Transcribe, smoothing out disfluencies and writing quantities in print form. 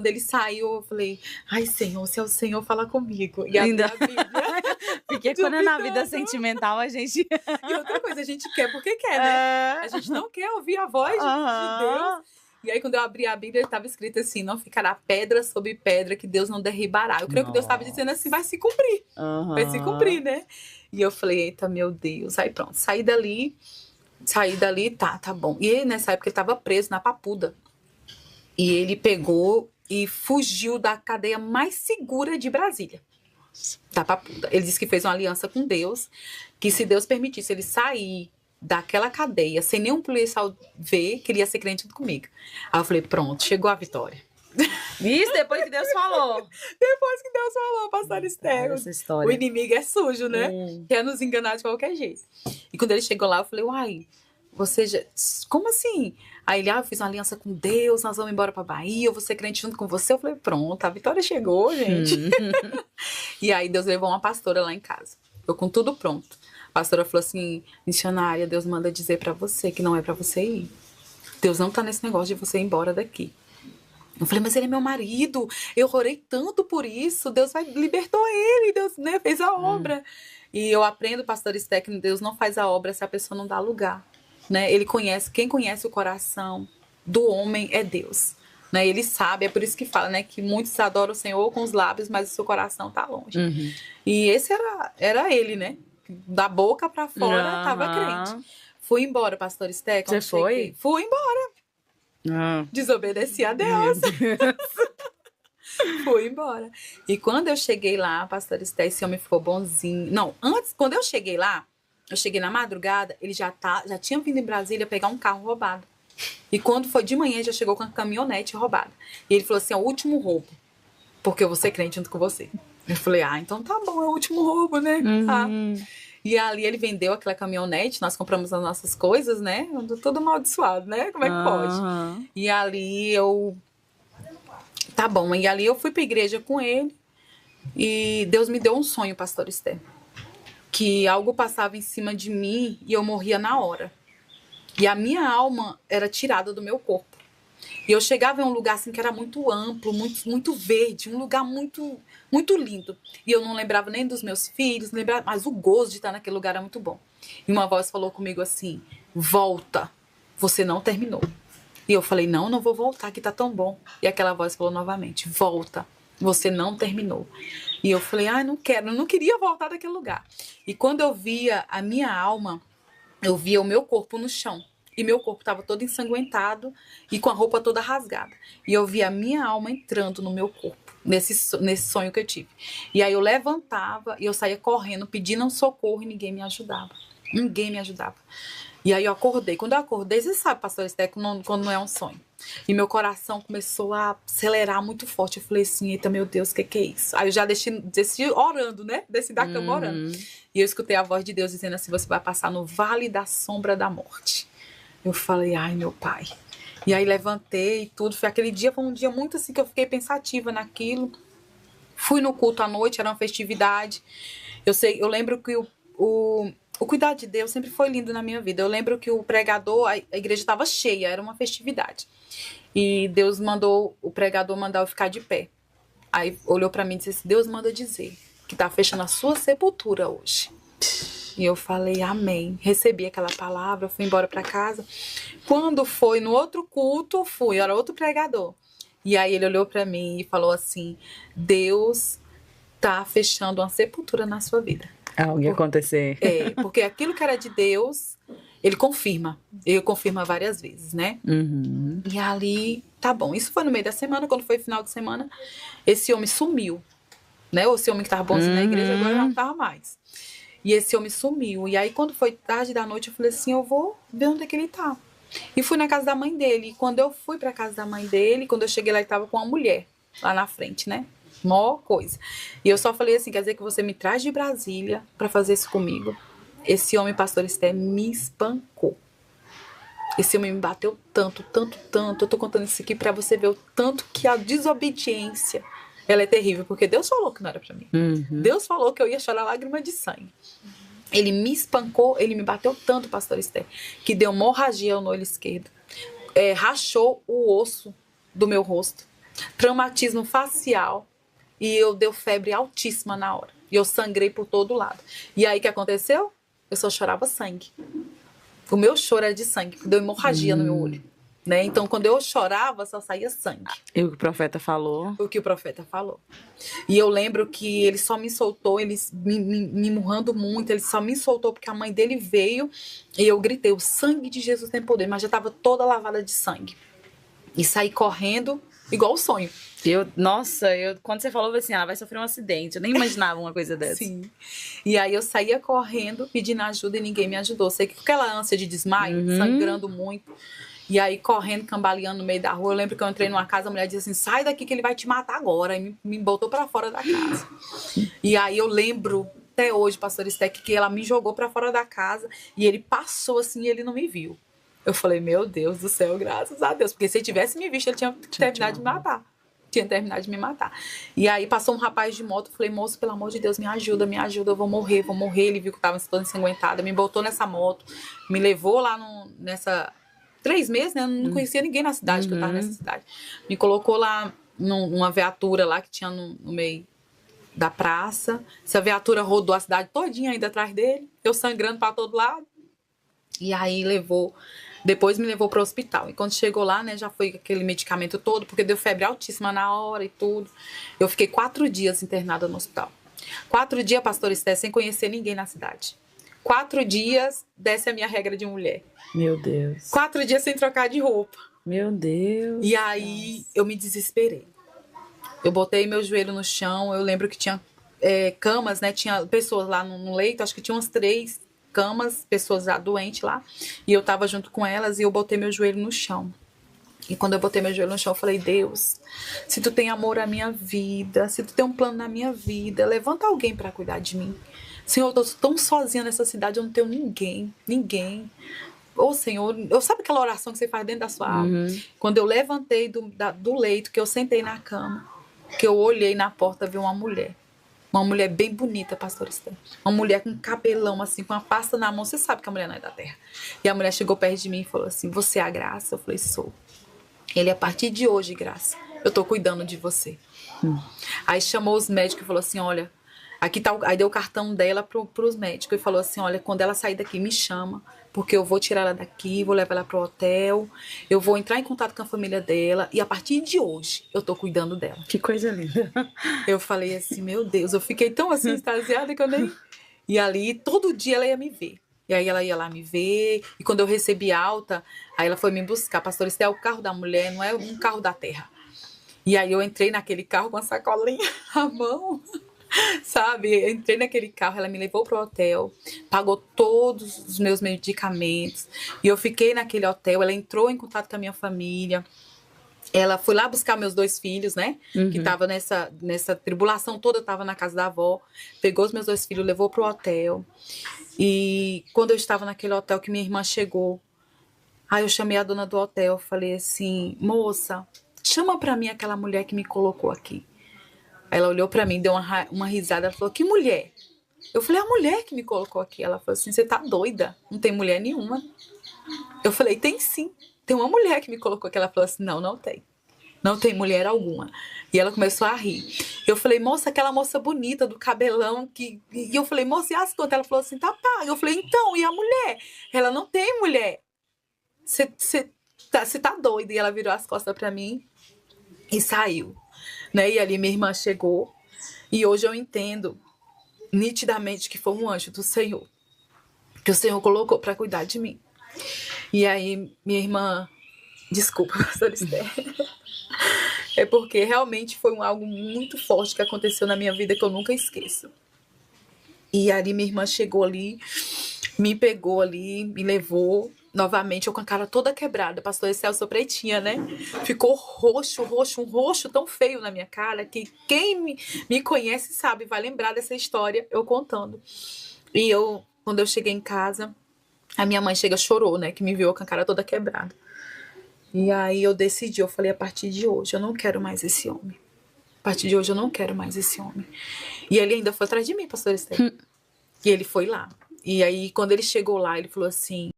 Quando ele saiu, eu falei, ai, Senhor, se é o Senhor, fala comigo. E abri Ainda. a Bíblia. Porque quando é na vida Duvidando. sentimental, a gente... E outra coisa, a gente quer porque quer, né? A gente não quer ouvir a voz de Deus. E aí, quando eu abri a Bíblia, estava escrito assim, não ficará pedra sobre pedra que Deus não derribará. Eu creio que Deus estava dizendo assim, vai se cumprir. Vai se cumprir, né? E eu falei, eita, meu Deus. Aí pronto, saí dali, tá bom. E nessa época ele estava preso na Papuda. E ele pegou e fugiu da cadeia mais segura de Brasília, da Papuda. Ele disse que fez uma aliança com Deus, que se Deus permitisse ele sair daquela cadeia, sem nenhum policial ver, que ele ia ser crente junto comigo. Aí eu falei, pronto, chegou a vitória. Isso depois que Deus falou. Depois que Deus falou, pastor Esther. Essa história. O inimigo é sujo, né? Quer nos enganar de qualquer jeito. E quando ele chegou lá, eu falei, uai, você já... Como assim? Aí ele, eu fiz uma aliança com Deus, nós vamos embora pra Bahia, eu vou ser crente junto com você. Eu falei, pronto, a vitória chegou, gente. E aí Deus levou uma pastora lá em casa. Eu com tudo pronto. A pastora falou assim, missionária, Deus manda dizer pra você que não é pra você ir. Deus não tá nesse negócio de você ir embora daqui. Eu falei, mas ele é meu marido, eu orei tanto por isso, Deus libertou ele, Deus, né, fez a obra. E eu aprendo, pastor Esther, que Deus não faz a obra se a pessoa não dá lugar. Né? Ele conhece, quem conhece o coração do homem é Deus. Né? Ele sabe, é por isso que fala, né, que muitos adoram o Senhor com os lábios, mas o seu coração está longe. E esse era ele, né? Da boca para fora estava crente. Fui embora, pastor Esther. Você foi? Fui embora. Desobedeci a Deus. Fui embora. E quando eu cheguei lá, pastor Esther, esse homem ficou bonzinho. Não, antes, quando eu cheguei lá, eu cheguei na madrugada, ele já tinha vindo em Brasília pegar um carro roubado. E quando foi de manhã, já chegou com uma caminhonete roubada. E ele falou assim, é o último roubo, porque eu vou ser crente junto com você. Eu falei, então tá bom, é o último roubo, né? E ali ele vendeu aquela caminhonete, nós compramos as nossas coisas, né? Tudo amaldiçoado, né? Como é que pode? E ali tá bom, e ali eu fui pra igreja com ele, e Deus me deu um sonho, pastor Esther. Que algo passava em cima de mim e eu morria na hora. E a minha alma era tirada do meu corpo. E eu chegava em um lugar assim que era muito amplo, muito, muito verde, um lugar muito, muito lindo. E eu não lembrava nem dos meus filhos, mas o gozo de estar naquele lugar era muito bom. E uma voz falou comigo assim, volta, você não terminou. E eu falei, não vou voltar, que tá tão bom. E aquela voz falou novamente, volta, você não terminou. E eu falei, não quero, eu não queria voltar daquele lugar. E quando eu via a minha alma, eu via o meu corpo no chão. E meu corpo estava todo ensanguentado e com a roupa toda rasgada. E eu via a minha alma entrando no meu corpo, nesse sonho que eu tive. E aí eu levantava e eu saía correndo, pedindo um socorro e ninguém me ajudava. Ninguém me ajudava. E aí eu acordei. Quando eu acordei, você sabe, pastor Esther, quando não é um sonho. E meu coração começou a acelerar muito forte. Eu falei assim, eita, meu Deus, o que é isso? Aí eu já desci orando, né? Desci da cama orando. E eu escutei a voz de Deus dizendo assim, você vai passar no vale da sombra da morte. Eu falei, ai, meu pai. E aí levantei e tudo. Aquele dia foi um dia muito assim que eu fiquei pensativa naquilo. Fui no culto à noite, era uma festividade. Eu lembro que o cuidado de Deus sempre foi lindo na minha vida. Eu lembro que o pregador, a igreja estava cheia, era uma festividade. E Deus mandou o pregador mandar eu ficar de pé. Aí olhou para mim e disse assim, Deus manda dizer que tá fechando a sua sepultura hoje. E eu falei, amém. Recebi aquela palavra, fui embora para casa. Quando foi no outro culto, era outro pregador. E aí ele olhou para mim e falou assim, Deus tá fechando uma sepultura na sua vida. Algo ia acontecer. Porque aquilo que era de Deus, ele confirma. Ele confirma várias vezes, né? E ali, tá bom. Isso foi no meio da semana, quando foi final de semana, esse homem sumiu. Né? Esse homem que tava bonzinho na igreja, agora não tava mais. E esse homem sumiu. E aí, quando foi tarde da noite, eu falei assim, eu vou ver onde é que ele tá. E fui na casa da mãe dele. E quando eu fui pra casa da mãe dele, quando eu cheguei lá, ele tava com uma mulher lá na frente, né? Mó coisa. E eu só falei assim, quer dizer que você me traz de Brasília pra fazer isso comigo? Esse homem, pastor Esther, me espancou. Esse homem me bateu tanto, tanto, tanto. Eu tô contando isso aqui pra você ver o tanto que a desobediência, ela é terrível. Porque Deus falou que não era pra mim. Deus falou que eu ia chorar lágrima de sangue. Ele me espancou, ele me bateu tanto, pastor Esther, que deu hemorragia no olho esquerdo. Rachou o osso do meu rosto. traumatismo facial e eu deu febre altíssima na hora. E eu sangrei por todo lado. E aí o que aconteceu? Eu só chorava sangue. O meu choro era de sangue, deu hemorragia no meu olho. Né? Então, quando eu chorava, só saía sangue. E o que o profeta falou? O que o profeta falou. E eu lembro que ele só me soltou, ele me murrando muito, ele só me soltou porque a mãe dele veio e eu gritei, o sangue de Jesus tem poder, mas já estava toda lavada de sangue. E saí correndo, igual o sonho. Quando você falou, eu falei assim, ela vai sofrer um acidente. Eu nem imaginava uma coisa dessa. Sim. E aí eu saía correndo, pedindo ajuda e ninguém me ajudou. Sei que com aquela ânsia de desmaio, sangrando muito. E aí correndo, cambaleando no meio da rua. Eu lembro que eu entrei numa casa, a mulher disse assim, sai daqui que ele vai te matar agora. E me botou pra fora da casa. E aí eu lembro até hoje, pastor Steck, que ela me jogou pra fora da casa e ele passou assim e ele não me viu. Eu falei, meu Deus do céu, graças a Deus. Porque se ele tivesse me visto, ele tinha terminado de me matar. Tinha terminado de me matar. E aí passou um rapaz de moto, eu falei, moço, pelo amor de Deus, me ajuda, eu vou morrer. Ele viu que eu tava toda ensanguentada, me botou nessa moto, me levou lá nessa... 3 meses, né? Eu não conhecia ninguém na cidade, que eu tava nessa cidade. Me colocou lá numa viatura lá que tinha no meio da praça. Essa viatura rodou a cidade todinha ainda atrás dele, eu sangrando pra todo lado. E aí depois me levou para o hospital. E quando chegou lá, né, já foi aquele medicamento todo, porque deu febre altíssima na hora e tudo. Eu fiquei 4 dias internada no hospital. 4 dias, pastor Esté, sem conhecer ninguém na cidade. 4 dias, desce a minha regra de mulher. Meu Deus. 4 dias sem trocar de roupa. Meu Deus. E aí eu me desesperei. Eu botei meu joelho no chão. Eu lembro que tinha camas, né? Tinha pessoas lá no leito, acho que tinha umas 3 camas, pessoas já doentes lá, e eu tava junto com elas e eu botei meu joelho no chão. E quando eu botei meu joelho no chão, eu falei, Deus, se tu tem amor à minha vida, se tu tem um plano na minha vida, levanta alguém para cuidar de mim. Senhor, eu tô tão sozinha nessa cidade, eu não tenho ninguém. Ô, Senhor, sabe aquela oração que você faz dentro da sua alma? Quando eu levantei do leito, que eu sentei na cama, que eu olhei na porta, vi uma mulher. Uma mulher bem bonita, pastor Esther. Uma mulher com cabelão, assim, com uma pasta na mão. Você sabe que a mulher não é da terra. E a mulher chegou perto de mim e falou assim, você é a Graça? Eu falei, sou. Ele, a partir de hoje, Graça, eu tô cuidando de você. Aí chamou os médicos e falou assim, olha, aqui tá aí deu o cartão dela pros médicos. E falou assim, olha, quando ela sair daqui, me chama. Porque eu vou tirar ela daqui, vou levar ela pro hotel, eu vou entrar em contato com a família dela e a partir de hoje eu tô cuidando dela. Que coisa linda. Eu falei assim, meu Deus, eu fiquei tão assim extasiada que eu nem... E ali, todo dia ela ia me ver. E aí ela ia lá me ver, e quando eu recebi alta, aí ela foi me buscar. Pastor, esse é o carro da mulher, não é um carro da terra. E aí eu entrei naquele carro com a sacolinha na mão... Sabe, eu entrei naquele carro, ela me levou pro hotel, pagou todos os meus medicamentos e eu fiquei naquele hotel. Ela entrou em contato com a minha família, ela foi lá buscar meus 2 filhos, né, que tava nessa tribulação toda, eu tava na casa da avó, pegou os meus 2 filhos, levou pro hotel. E quando eu estava naquele hotel que minha irmã chegou, aí eu chamei a dona do hotel, falei assim, moça, chama pra mim aquela mulher que me colocou aqui. Ela olhou pra mim, deu uma risada, ela falou, que mulher? Eu falei, a mulher que me colocou aqui. Ela falou assim, você tá doida? Não tem mulher nenhuma. Eu falei, tem sim. Tem uma mulher que me colocou aqui. Ela falou assim, não tem. Não tem mulher alguma. E ela começou a rir. Eu falei, moça, aquela moça bonita do cabelão. E eu falei, moça, e as contas? Ela falou assim, tá paga. Eu falei, então, e a mulher? Ela não tem mulher. Você tá doida? E ela virou as costas pra mim e saiu. Né? E ali minha irmã chegou e hoje eu entendo nitidamente que foi um anjo do Senhor, que o Senhor colocou para cuidar de mim. E aí minha irmã, desculpa, pastor Esther, é porque realmente foi algo muito forte que aconteceu na minha vida que eu nunca esqueço. E ali minha irmã chegou ali, me pegou ali, me levou. Novamente, eu com a cara toda quebrada. Pastor Esther, eu sou pretinha, né? Ficou um roxo tão feio na minha cara que quem me conhece sabe, vai lembrar dessa história, eu contando. E quando eu cheguei em casa, a minha mãe chorou, né? Que me viu com a cara toda quebrada. E aí eu decidi, eu falei, a partir de hoje eu não quero mais esse homem. A partir de hoje eu não quero mais esse homem. E ele ainda foi atrás de mim, pastor Esther. E ele foi lá. E aí, quando ele chegou lá, ele falou assim,